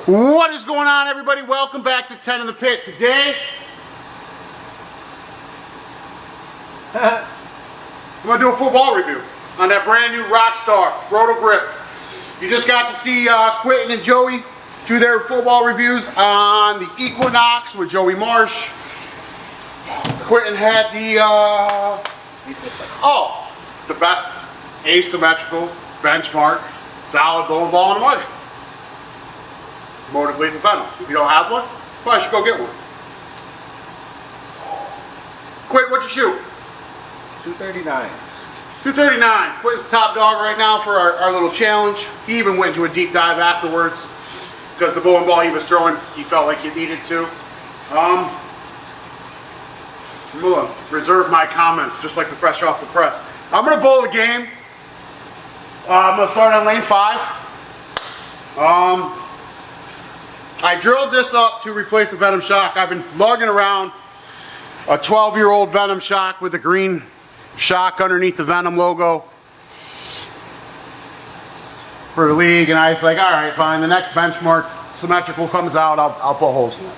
What is going on, everybody? Welcome back to 10 in the Pit. Today, I'm going to do a full ball review on that brand new RockStar Roto Grip. You just got to see Quentin and Joey do their full ball reviews on the Equinox with Joey Marsh. Quentin had the best asymmetrical benchmark solid bowling ball on the market. Motive Lethal Venom. If you don't have one, probably should go get one. Quentin, what'd you shoot? 239. 239. Quentin's top dog right now for our little challenge. He even went into a deep dive afterwards because the bowling ball he was throwing, he felt like he needed to. I'm gonna reserve my comments just like the fresh off the press. I'm gonna bowl the game. I'm gonna start on lane 5. I drilled this up to replace the Venom shock. I've been lugging around a 12-year-old Venom shock with a green shock underneath the Venom logo for the league, and I was like, all right, fine, the next benchmark symmetrical comes out, I'll put holes in it.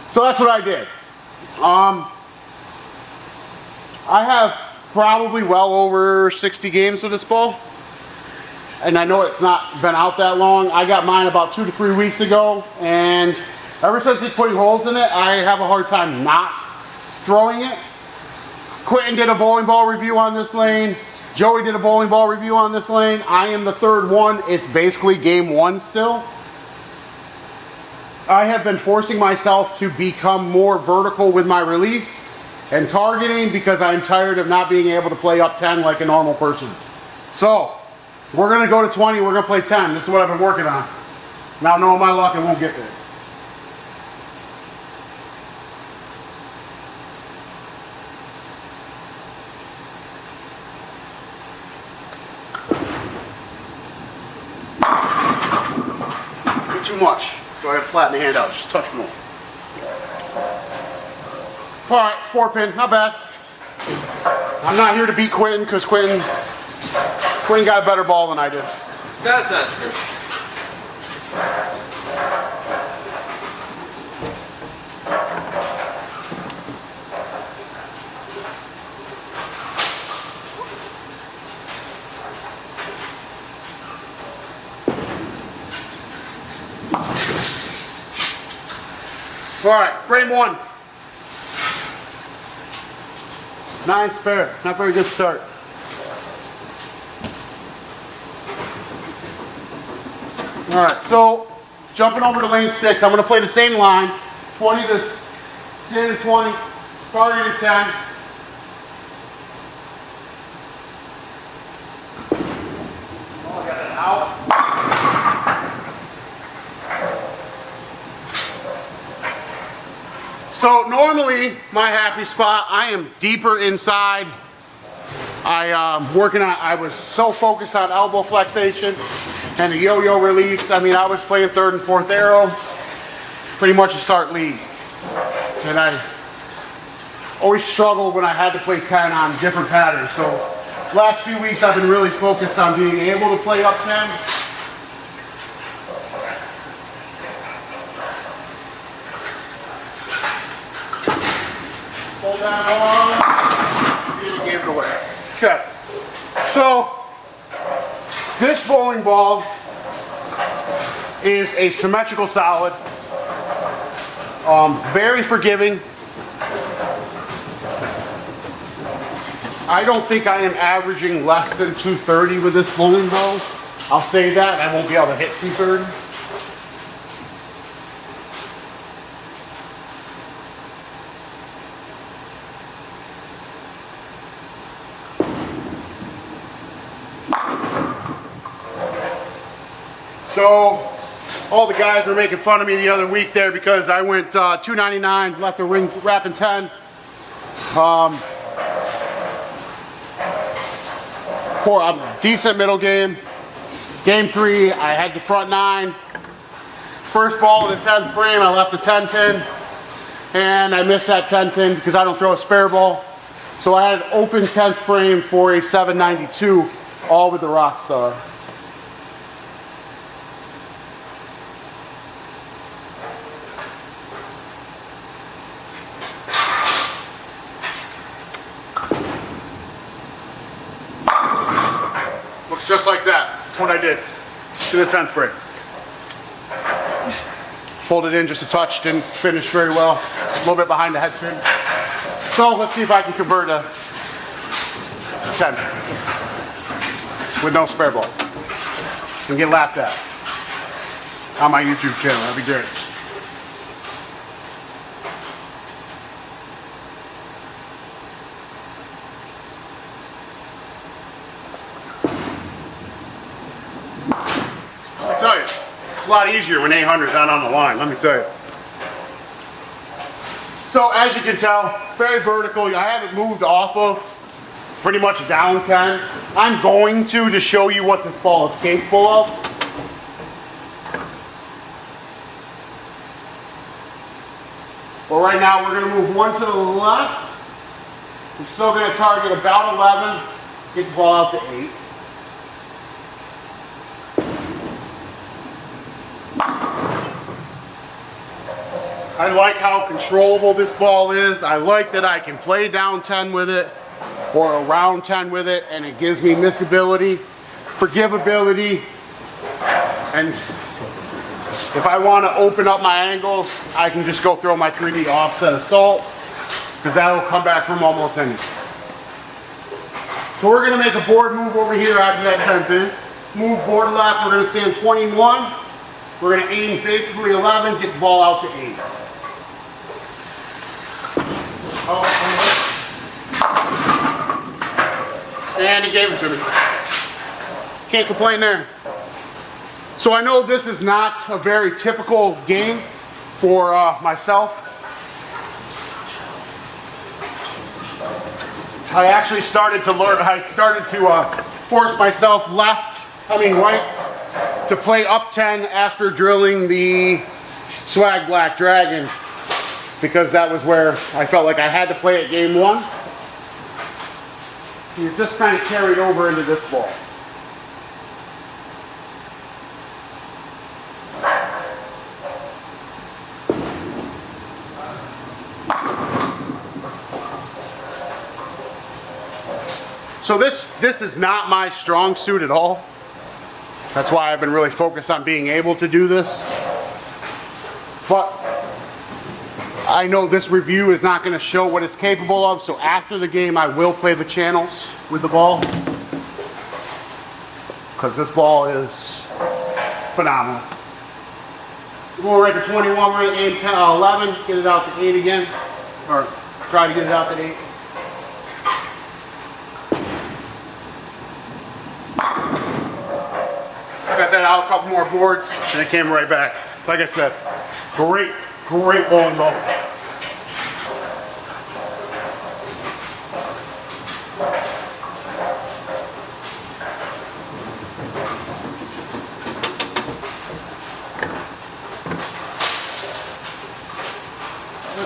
So that's what I did. I have probably well over 60 games with this ball. And I know it's not been out that long. I got mine about 2 to 3 weeks ago, and ever since he's putting holes in it, I have a hard time not throwing it. Quentin did a bowling ball review on this lane. Joey did a bowling ball review on this lane. I am the third one. It's basically game 1 still. I have been forcing myself to become more vertical with my release and targeting because I'm tired of not being able to play up 10 like a normal person. So, we're going to go to 20, we're going to play 10. This is what I've been working on. Now, knowing my luck, it won't get there. Not too much, so I got to flatten the hand out, just a touch more. All right, 4-pin, not bad. I'm not here to beat Quentin because Quentin got a better ball than I did. That's not true. All right, frame 1. 9 spare, not very good start. All right, so jumping over to lane 6, I'm going to play the same line, 20 to 10 to 20, target to 10. Oh, I got it out. So normally my happy spot, I am deeper inside. I was so focused on elbow flexation and the yo-yo release. I mean, I was playing 3rd and 4th arrow, pretty much a start lead. And I always struggled when I had to play 10 on different patterns. So last few weeks I've been really focused on being able to play up 10. Hold down on, see if we gave it away. Okay, so this bowling ball is a symmetrical solid, very forgiving. I don't think I am averaging less than 230 with this bowling ball. I'll say that, I won't be able to hit 230. So, all the guys were making fun of me the other week there because I went 299, left the ring wrapping 10. Decent middle game. Game 3, I had the front 9. First ball in the 10th frame, I left the 10 pin. And I missed that 10 pin because I don't throw a spare ball. So I had an open 10th frame for a 792, all with the RockStar. Just like that. That's what I did to the 10th frame. Pulled it in just a touch, didn't finish very well. A little bit behind the head spin. So let's see if I can convert a 10 with no spare ball and get lapped at on my YouTube channel. That'd be great. I'll tell you, it's a lot easier when 800 is not on the line, let me tell you. So as you can tell, very vertical. I haven't moved off of pretty much down 10. I'm going to show you what this ball is capable of. But right now we're going to move one to the left. We're still going to target about 11, get the ball out to 8. I like how controllable this ball is. I like that I can play down 10 with it or around 10 with it, and it gives me missability, forgivability, and if I want to open up my angles, I can just go throw my 3D offset assault, because that will come back from almost anything. So we're going to make a board move over here after that 10 pin. Move board left, we're going to stand 21. We're going to aim basically 11, get the ball out to 8. And he gave it to me. Can't complain there. So I know this is not a very typical game for myself. I actually started to learn, force myself right, to play up 10 after drilling the Swag Black Dragon, because that was where I felt like I had to play it game 1. And it just kind of carried over into this ball. So this is not my strong suit at all. That's why I've been really focused on being able to do this. But I know this review is not going to show what it's capable of, so after the game I will play the channels with the ball, because this ball is phenomenal. We're going right to 21, we're going to aim 10, 11, get it out to 8 again, or try to get it out to 8. Got that out, a couple more boards, and it came right back. Like I said, great bowling ball.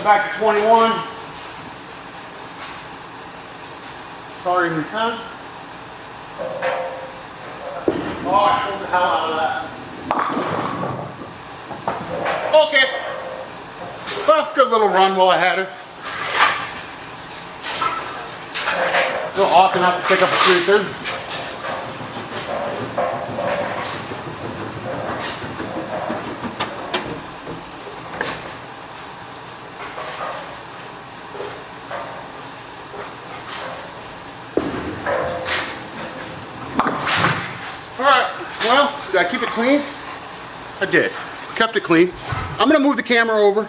Back to 21. Targeting 10. Oh, I pulled the hell out of that. Okay. Well, good little run while I had it. Still often have to pick up a 3-3. Well, did I keep it clean? I did. Kept it clean. I'm going to move the camera over.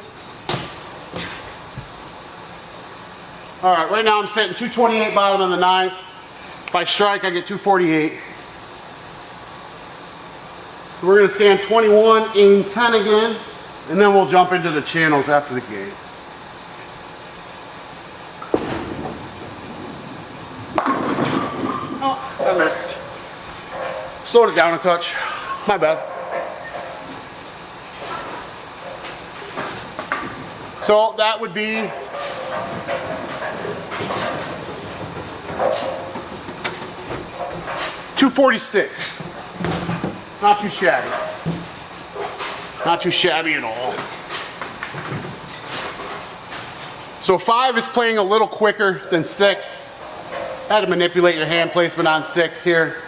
All right, right now I'm setting 228 bottom of the 9th. If I strike, I get 248. So we're going to stand 21, aim 10 again, and then we'll jump into the channels after the game. Oh, I missed. Slowed it down a touch. My bad. So that would be $246. Not too shabby. Not too shabby at all. So 5 is playing a little quicker than 6. Had to manipulate your hand placement on 6 here.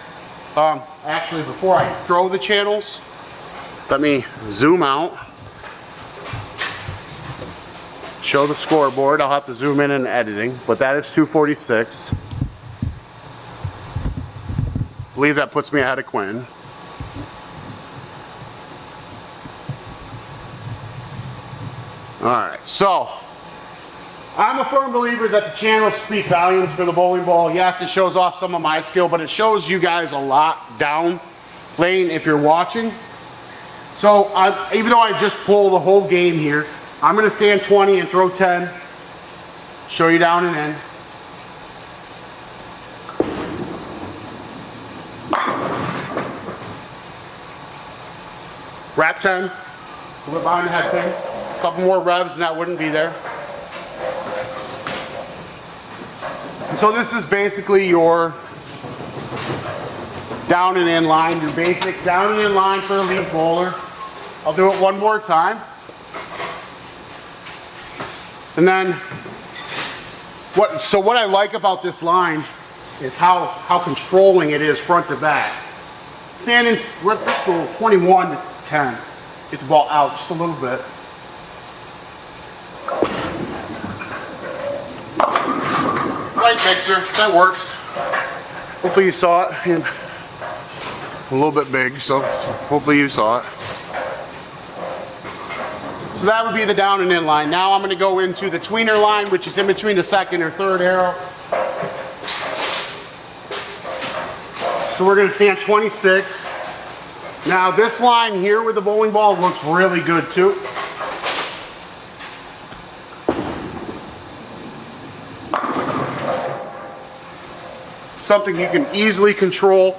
Actually, before I throw the channels, let me zoom out. Show the scoreboard. I'll have to zoom in editing, but that is 246. I believe that puts me ahead of Quentin. Alright, so I'm a firm believer that the channels speak volumes for the bowling ball. Yes, it shows off some of my skill, but it shows you guys a lot down lane if you're watching. So even though I just pull the whole game here, I'm going to stand 20 and throw 10. Show you down and in. Wrap 10. Flip behind the head pin. A couple more revs and that wouldn't be there. And so this is basically your down and in line, your basic down and in line for a lead bowler. I'll do it one more time. And then, what I like about this line is how controlling it is front to back. Standing, let's go 21 to 10. Get the ball out just a little bit. Right mixer, that works. Hopefully you saw it. And a little bit big, so hopefully you saw it. So that would be the down and in line. Now I'm going to go into the tweener line, which is in between the second or third arrow. So we're going to stand 26. Now this line here with the bowling ball looks really good too. Something you can easily control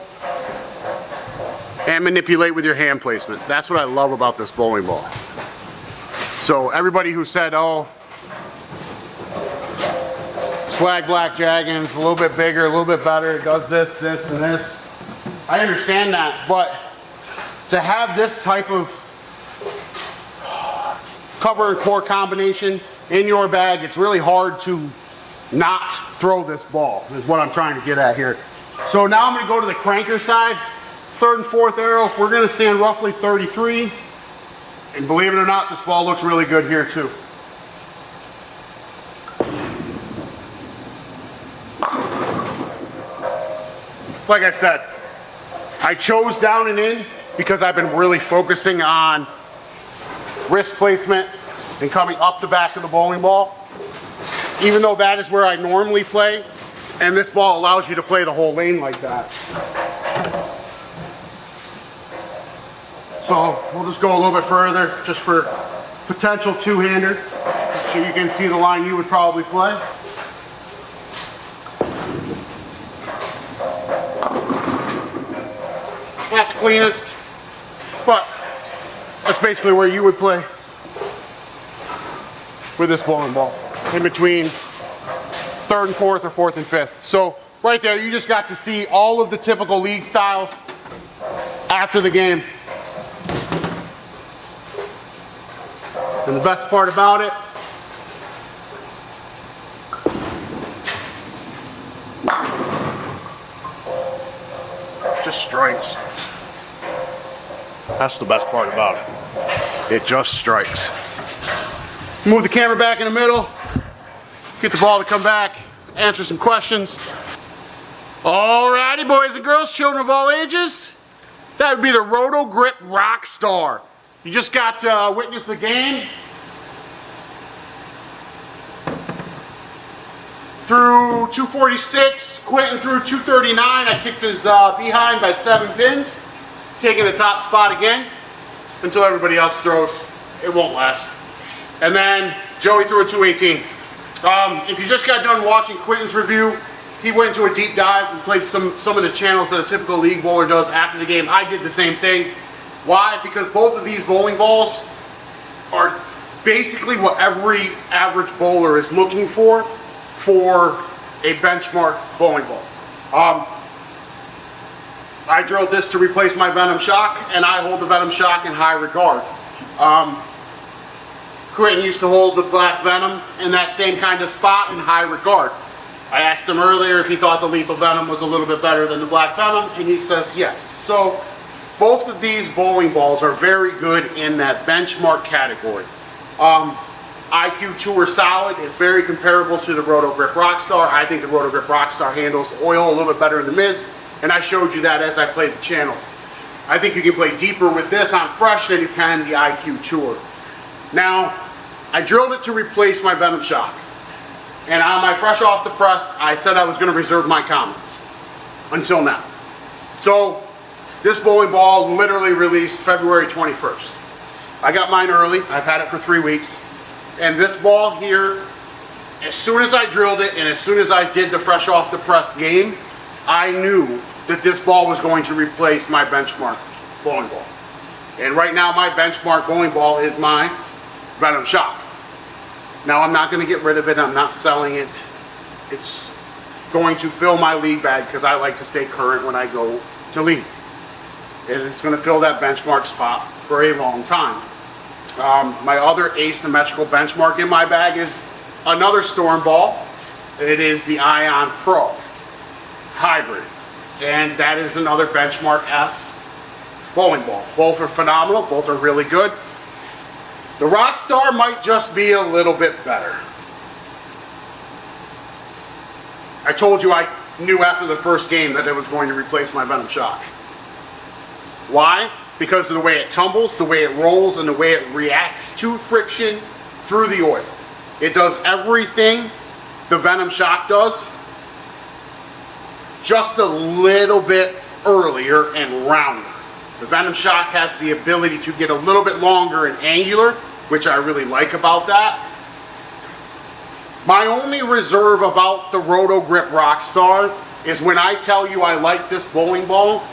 and manipulate with your hand placement. That's what I love about this bowling ball. So everybody who said, oh, Swag Black Dragon's a little bit bigger, a little bit better, it does this, this, and this. I understand that, but to have this type of cover and core combination in your bag, it's really hard to not throw this ball, is what I'm trying to get at here. So now I'm going to go to the cranker side. Third and fourth arrow, we're going to stand roughly 33. And believe it or not, this ball looks really good here too. Like I said, I chose down and in because I've been really focusing on wrist placement and coming up the back of the bowling ball. Even though that is where I normally play, and this ball allows you to play the whole lane like that. So we'll just go a little bit further just for potential two-hander, so you can see the line you would probably play. Not the cleanest, but that's basically where you would play with this bowling ball, in between third and fourth or fourth and fifth. So right there, you just got to see all of the typical league styles after the game. And the best part about it, just strikes. That's the best part about it. It just strikes. Move the camera back in the middle, get the ball to come back, answer some questions. Alrighty, boys and girls, children of all ages, that would be the Roto Grip Rock Star. You just got to witness the game. Through 246, Quentin through 239. I kicked his behind by 7 pins, taking the top spot again until everybody else throws. It won't last. And then Joey threw a 218. If you just got done watching Quentin's review, he went into a deep dive and played some of the channels that a typical league bowler does after the game. I did the same thing. Why? Because both of these bowling balls are basically what every average bowler is looking for a benchmark bowling ball. I drilled this to replace my Venom Shock, and I hold the Venom Shock in high regard. Quentin used to hold the Black Venom in that same kind of spot in high regard. I asked him earlier if he thought the Lethal Venom was a little bit better than the Black Venom, and he says yes. So both of these bowling balls are very good in that benchmark category. IQ Tour Solid is very comparable to the Roto Grip Rock Star. I think the Roto Grip Rock Star handles oil a little bit better in the mids, and I showed you that as I played the channels. I think you can play deeper with this on fresh than you can the IQ Tour. Now, I drilled it to replace my Venom Shock. And on my fresh off the press, I said I was going to reserve my comments until now. So this bowling ball literally released February 21st. I got mine early. I've had it for 3 weeks. And this ball here, as soon as I drilled it and as soon as I did the fresh off the press game, I knew that this ball was going to replace my benchmark bowling ball. And right now my benchmark bowling ball is my Venom Shock. Now I'm not going to get rid of it. I'm not selling it. It's going to fill my league bag because I like to stay current when I go to league. And it's going to fill that benchmark spot for a long time. My other asymmetrical benchmark in my bag is another Storm ball. It is the Ion Pro Hybrid. And that is another benchmark S bowling ball. Both are phenomenal. Both are really good. The RockStar might just be a little bit better. I told you I knew after the first game that it was going to replace my Venom Shock. Why? Because of the way it tumbles, the way it rolls, and the way it reacts to friction through the oil. It does everything the Venom Shock does, just a little bit earlier and rounder. The Venom Shock has the ability to get a little bit longer and angular, which I really like about that. My only reserve about the Roto Grip Rock Star is when I tell you I like this bowling ball,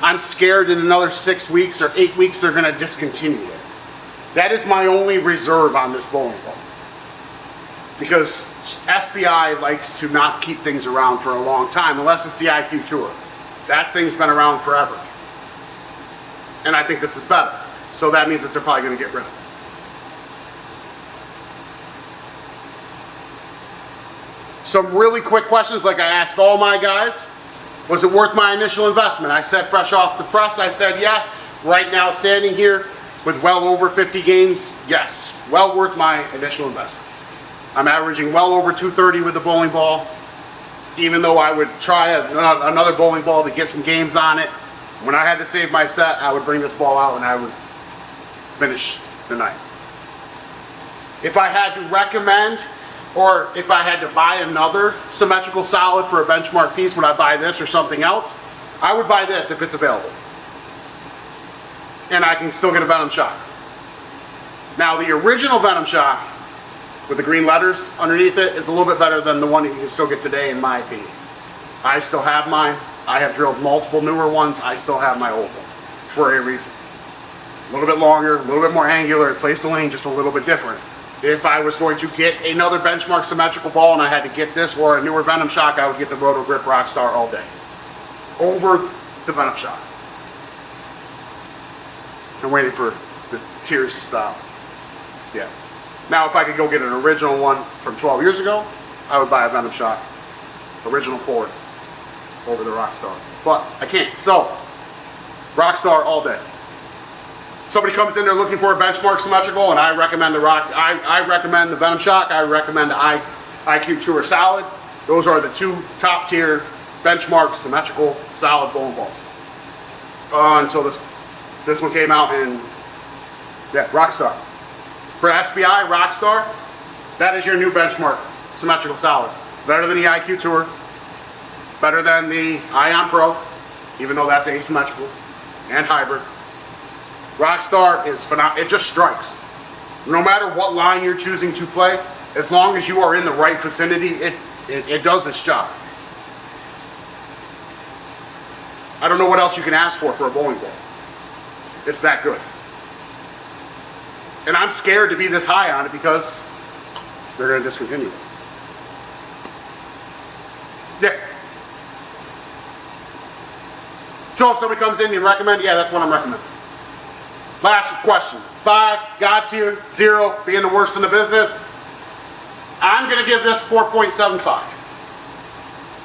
I'm scared in another 6 weeks or 8 weeks they're going to discontinue it. That is my only reserve on this bowling ball. Because SBI likes to not keep things around for a long time, unless it's the IQ Tour. That thing's been around forever. And I think this is better. So that means that they're probably going to get rid of it. Some really quick questions like I asked all my guys. Was it worth my initial investment? I said fresh off the press, I said yes. Right now, standing here with well over 50 games, yes. Well worth my initial investment. I'm averaging well over 230 with the bowling ball. Even though I would try another bowling ball to get some games on it, when I had to save my set, I would bring this ball out and I would finish the night. If I had to recommend, or if I had to buy another symmetrical solid for a benchmark piece, would I buy this or something else? I would buy this if it's available. And I can still get a Venom Shock. Now the original Venom Shock, with the green letters underneath it, is a little bit better than the one that you can still get today, in my opinion. I still have mine. I have drilled multiple newer ones. I still have my old one for a reason. A little bit longer, a little bit more angular, it plays the lane just a little bit different. If I was going to get another benchmark symmetrical ball and I had to get this or a newer Venom Shock, I would get the Roto Grip Rock Star all day over the Venom Shock. I'm waiting for the tears to stop. Yeah. Now, if I could go get an original one from 12 years ago, I would buy a Venom Shock, original cord, over the RockStar. But I can't. So, RockStar all day. Somebody comes in there looking for a benchmark symmetrical, and I recommend the I recommend the Venom Shock. I recommend the IQ Tour Solid. Those are the two top tier benchmark symmetrical solid bowling balls. Until this one came out, and yeah, RockStar. For SBI, RockStar, that is your new benchmark symmetrical solid. Better than the IQ Tour, better than the Ion Pro, even though that's asymmetrical and hybrid. RockStar is phenomenal. It just strikes. No matter what line you're choosing to play, as long as you are in the right vicinity, it does its job. I don't know what else you can ask for a bowling ball. It's that good. And I'm scared to be this high on it because they're going to discontinue it. Yeah. So if somebody comes in and recommend, yeah, that's what I'm recommending. Last question. 5, God tier, 0, being the worst in the business. I'm going to give this 4.75.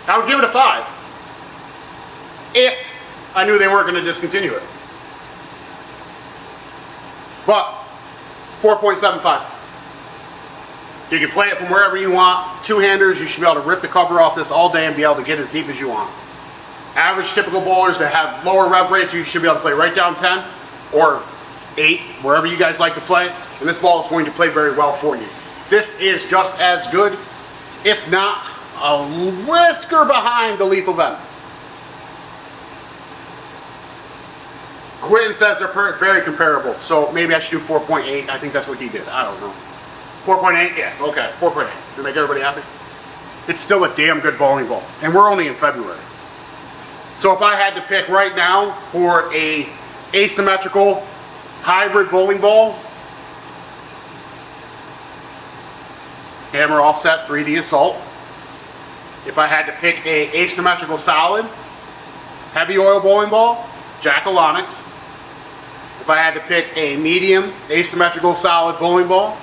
I would give it a 5 if I knew they weren't going to discontinue it. But 4.75. You can play it from wherever you want. Two-handers, you should be able to rip the cover off this all day and be able to get as deep as you want. Average typical bowlers that have lower rev rates, you should be able to play right down 10 or 8, wherever you guys like to play. And this ball is going to play very well for you. This is just as good, if not a whisker behind the Lethal Venom. Quentin says they're very comparable, so maybe I should do 4.8. I think that's what he did. I don't know. 4.8? Yeah, okay, 4.8. To make everybody happy. It's still a damn good bowling ball, and we're only in February. So if I had to pick right now for a asymmetrical hybrid bowling ball, Hammer Offset 3D Assault. If I had to pick a asymmetrical solid heavy oil bowling ball, Jackal Onyx. If I had to pick a medium asymmetrical solid bowling ball,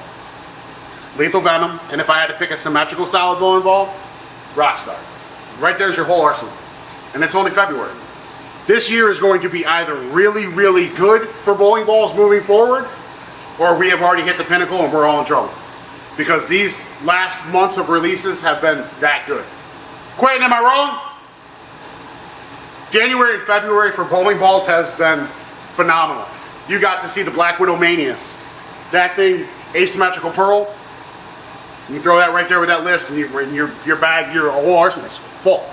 Lethal Venom. And if I had to pick a symmetrical solid bowling ball, RockStar. Right there's your whole arsenal. And it's only February. This year is going to be either really, really good for bowling balls moving forward, or we have already hit the pinnacle and we're all in trouble. Because these last months of releases have been that good. Quentin, am I wrong? January and February for bowling balls has been phenomenal. You got to see the Black Widow Mania. That thing, asymmetrical pearl. You throw that right there with that list, and your bag, your whole arsenal is full.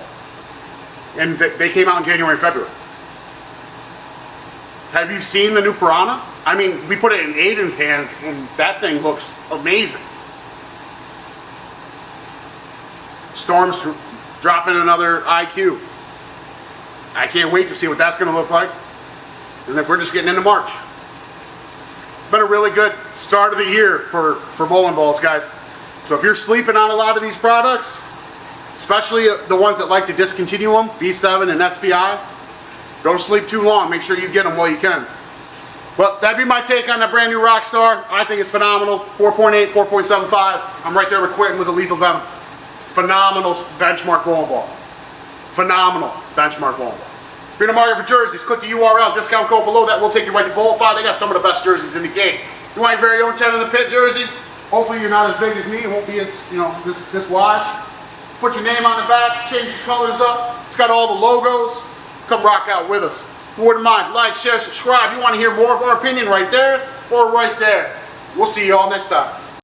And they came out in January and February. Have you seen the new Piranha? I mean, we put it in Aiden's hands, and that thing looks amazing. Storm's dropping another IQ. I can't wait to see what that's going to look like. And if we're just getting into March. Been a really good start of the year for bowling balls, guys. So if you're sleeping on a lot of these products, especially the ones that like to discontinue them, V7 and SPI, don't sleep too long. Make sure you get them while you can. Well, that'd be my take on the brand new RockStar. I think it's phenomenal. 4.8, 4.75. I'm right there with Quentin with the Lethal Venom. Phenomenal benchmark bowling ball. Phenomenal benchmark bowling ball. If you're in the market for jerseys, click the URL, discount code below that will take you right to Bowlifi. They got some of the best jerseys in the game. You want your very own 10 in the pit jersey? Hopefully you're not as big as me. It won't be as, this wide. Put your name on the back, change your colors up. It's got all the logos. Come rock out with us. If you wouldn't mind, like, share, subscribe. You want to hear more of our opinion right there or right there. We'll see you all next time.